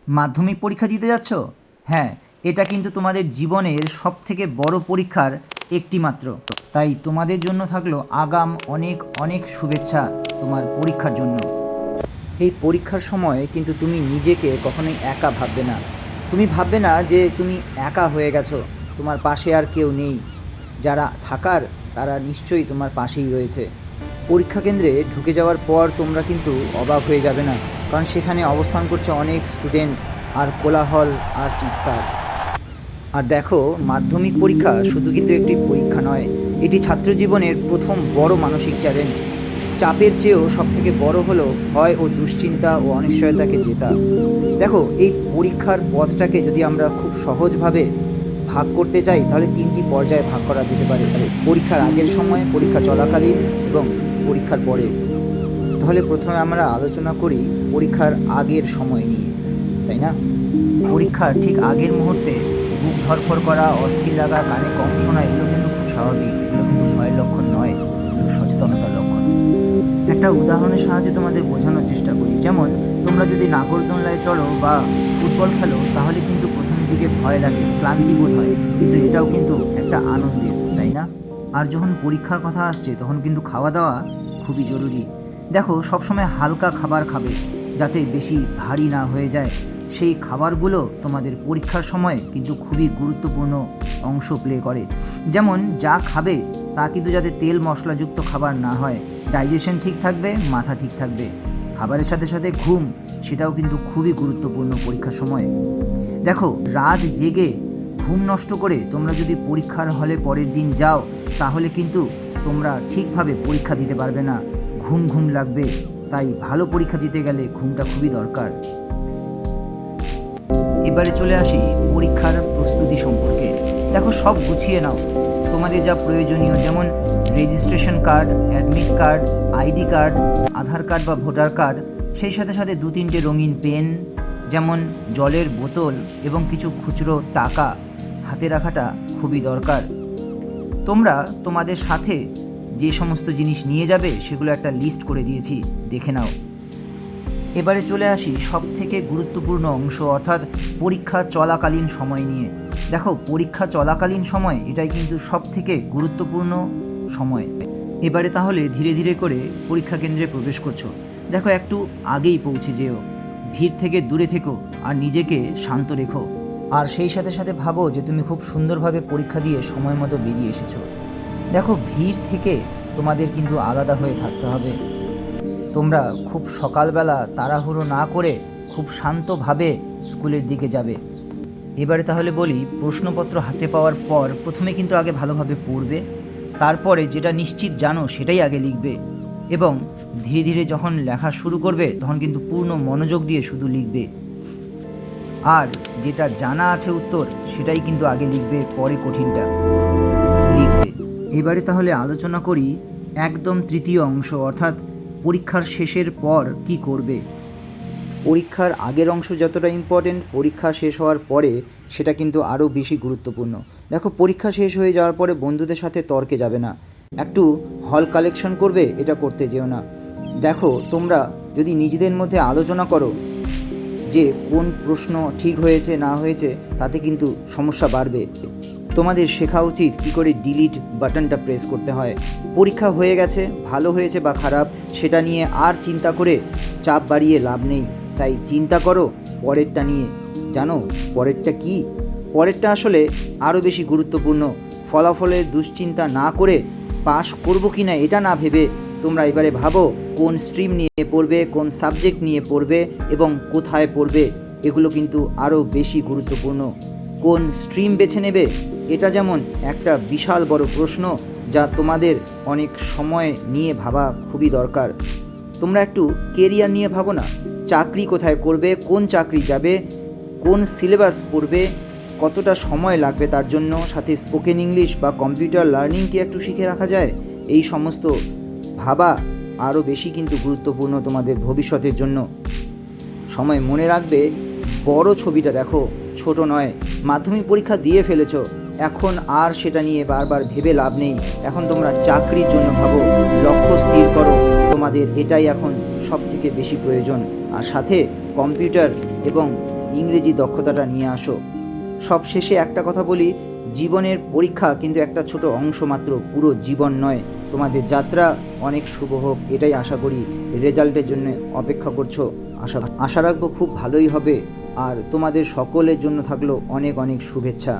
মাধ্যমিক পরীক্ষা দিতে যাচ্ছ? হ্যাঁ, এটা কিন্তু তোমাদের জীবনের সবথেকে বড় পরীক্ষার একটি মাত্র। তাই তোমাদের জন্য থাকলো আগাম অনেক অনেক শুভেচ্ছা তোমার পরীক্ষার জন্য। এই পরীক্ষার সময় কিন্তু তুমি নিজেকে কখনোই একা ভাববে না। তুমি ভাববে না যে তুমি একা হয়ে গেছো, তোমার পাশে আর কেউ নেই। যারা থাকার তারা নিশ্চয়ই তোমার পাশেই রয়েছে। পরীক্ষা কেন্দ্রে ঢুকে যাওয়ার পর তোমরা কিন্তু অবাক হয়ে যাবে না, কারণ সেখানে অবস্থান করছে অনেক স্টুডেন্ট, আর কোলাহল আর চিৎকার। আর দেখো, মাধ্যমিক পরীক্ষা শুধু কিন্তু একটি পরীক্ষা নয়, এটি ছাত্র জীবনের প্রথম বড় মানসিক চ্যালেঞ্জ। চাপের চেয়েও সবথেকে বড় হলো ভয় ও দুশ্চিন্তা ও অনিশ্চয়তাকে জেতা। দেখো, এই পরীক্ষার পথটাকে যদি আমরা খুব সহজভাবে ভাগ করতে চাই তাহলে তিনটি পর্যায়ে ভাগ করা যেতে পারে: পরীক্ষার আগের সময়, পরীক্ষা চলাকালীন এবং পরীক্ষার পরে। তাহলে প্রথমে আমরা আলোচনা করি পরীক্ষার আগের সময় নিয়ে, তাই না? পরীক্ষার ঠিক আগের মুহূর্তে বুক ধরফর করা, অস্থির লাগা, কানে কম শোনা, এগুলো কিন্তু খুব স্বাভাবিক। এগুলো কিন্তু ভয়ের লক্ষণ নয়, এগুলো সচেতনতার লক্ষণ। একটা উদাহরণের সাহায্যে তোমাদের বোঝানোর চেষ্টা করি। যেমন তোমরা যদি নাগরদোলনায় চড়ো বা ফুটবল খেলো, তাহলে কিন্তু প্রথমের দিকে ভয় লাগে, ক্লান্তি বোধ হয়, কিন্তু এটাও কিন্তু একটা আনন্দের, তাই না? আর যখন পরীক্ষার কথা আসছে তখন কিন্তু খাওয়া দাওয়া খুবই জরুরি। দেখো, সবসময় হালকা খাবার খাবে যাতে বেশি ভারী না হয়ে যায়। সেই খাবারগুলো তোমাদের পরীক্ষার সময় কিন্তু খুবই গুরুত্বপূর্ণ অংশ প্লে করে। যেমন যা খাবে তা কিন্তু যাতে তেল মশলাযুক্ত খাবার না হয়। ডাইজেশন ঠিক থাকবে, মাথা ঠিক থাকবে। খাবারের সাথে সাথে ঘুম, সেটাও কিন্তু খুবই গুরুত্বপূর্ণ পরীক্ষার সময়। দেখো, রাত জেগে ঘুম নষ্ট করে তোমরা যদি পরীক্ষার হলে পরের দিন যাও, তাহলে কিন্তু তোমরা ঠিকভাবে পরীক্ষা দিতে পারবে না, ঘুম ঘুম লাগবে। তাই ভালো পরীক্ষা দিতে গেলে ঘুমটা খুবই দরকার। এবারে চলে আসি পরীক্ষার প্রস্তুতি সম্পর্কে। দেখো, সব গুছিয়ে নাও। তোমাদের যা প্রয়োজনীয়, যেমন registration card, admit card, ID card, Aadhaar card বা ভোটার কার্ড, সেই সাথে সাথে 2-3টে রঙিন পেন, যেমন জলের বোতল এবং কিছু খুচরো টাকা হাতে রাখাটা খুবই দরকার। তোমরা তোমাদের সাথে যে সমস্ত জিনিস নিয়ে যাবে সেগুলো একটা লিস্ট করে দিয়েছি, দেখে নাও। এবারে চলে আসি সবথেকে গুরুত্বপূর্ণ অংশ, অর্থাৎ পরীক্ষা চলাকালীন সময় নিয়ে। দেখো, পরীক্ষা চলাকালীন সময় এটাই কিন্তু সবথেকে গুরুত্বপূর্ণ সময়। এবারে তাহলে ধীরে ধীরে করে পরীক্ষা কেন্দ্রে প্রবেশ করছো। দেখো, একটু আগেই পৌঁছে যেও, ভিড় থেকে দূরে থেকো আর নিজেকে শান্ত রেখো। আর সেই সাথে সাথে ভাবো যে তুমি খুব সুন্দরভাবে পরীক্ষা দিয়ে সময় মতো বেরিয়ে এসেছো। দেখো, ভিড় থেকে তোমাদের কিন্তু আলাদা হয়ে থাকতে হবে। তোমরা খুব সকালবেলা তাড়াহুড়ো না করে খুব শান্তভাবে স্কুলের দিকে যাবে। এবারে তাহলে বলি, প্রশ্নপত্র হাতে পাওয়ার পর প্রথমে কিন্তু আগে ভালোভাবে পড়বে, তারপরে যেটা নিশ্চিত জানো সেটাই আগে লিখবে, এবং ধীরে ধীরে যখন লেখা শুরু করবে তখন কিন্তু পূর্ণ মনোযোগ দিয়ে শুধু লিখবে। আর যেটা জানা আছে উত্তর, সেটাই কিন্তু আগে লিখবে, পরে কঠিনটা লিখবে। এবারে তাহলে আলোচনা করি একদম তৃতীয় অংশ, অর্থাৎ পরীক্ষার শেষের পর কি করবে। পরীক্ষার আগের অংশ যতটা ইম্পর্টেন্ট, পরীক্ষা শেষ হওয়ার পরে সেটা কিন্তু আরও বেশি গুরুত্বপূর্ণ। দেখো, পরীক্ষা শেষ হয়ে যাওয়ার পরে বন্ধুদের সাথে তর্কে যাবে না, একটু হল কালেকশন করবে, এটা করতে যেও না। দেখো, তোমরা যদি নিজেদের মধ্যে আলোচনা করো যে কোন প্রশ্ন ঠিক হয়েছে না হয়েছে, তাতে কিন্তু সমস্যা বাড়বে। তোমাদের শেখা উচিত কী করে ডিলিট বাটনটা প্রেস করতে হয়। পরীক্ষা হয়ে গেছে, ভালো হয়েছে বা খারাপ সেটা নিয়ে আর চিন্তা করে চাপ বাড়িয়ে লাভ নেই। তাই চিন্তা করো পরেরটা নিয়ে। জানো পরেরটা কি? পরেরটা আসলে আরও বেশি গুরুত্বপূর্ণ। ফলাফলের দুশ্চিন্তা না করে পাশ করবো কি না এটা না ভেবে তোমরা এবারে ভাবো কোন স্ট্রিম নিয়ে পড়বে, কোন সাবজেক্ট নিয়ে পড়বে এবং কোথায় পড়বে। এগুলো কিন্তু আরও বেশি গুরুত্বপূর্ণ। কোন স্ট্রিম বেছে নেবে, এটা যেমন একটা বিশাল বড় প্রশ্ন, যা তোমাদের অনেক সময় নিয়ে ভাবা খুবই দরকার। তোমরা একটু কেরিয়ার নিয়ে ভাবো না, চাকরি কোথায় করবে, কোন চাকরি যাবে, কোন সিলেবাস পড়বে, কতটা সময় লাগবে তার জন্য, সাথে স্পোকেন ইংলিশ বা কম্পিউটার লার্নিং কি একটু শিখে রাখা যায়। এই সমস্ত ভাবা আরও বেশি কিন্তু গুরুত্বপূর্ণ তোমাদের ভবিষ্যতের জন্য। সময় মনে রাখবে, বড় ছবিটা দেখো, ছোট নয়। মাধ্যমিক পরীক্ষা দিয়ে ফেলেছো, এখন আর সেটা নিয়ে বারবার ভেবে লাভ নেই। এখন তোমরা চাকরির জন্য ভাবো, লক্ষ্য স্থির করো, তোমাদের এটাই এখন সব থেকে বেশি প্রয়োজন। আর সাথে কম্পিউটার এবং ইংরেজি দক্ষতাটা নিয়ে আসো। সব শেষে একটা কথা বলি, জীবনের পরীক্ষা কিন্তু একটা ছোট অংশ মাত্র, পুরো জীবন নয়। তোমাদের যাত্রা অনেক শুভ হোক, এটাই আশা করি। রেজাল্টের জন্য অপেক্ষা করছো, আশা রাখবো খুব ভালোই হবে। আর তোমাদের সকলের জন্য থাকলো অনেক অনেক শুভেচ্ছা।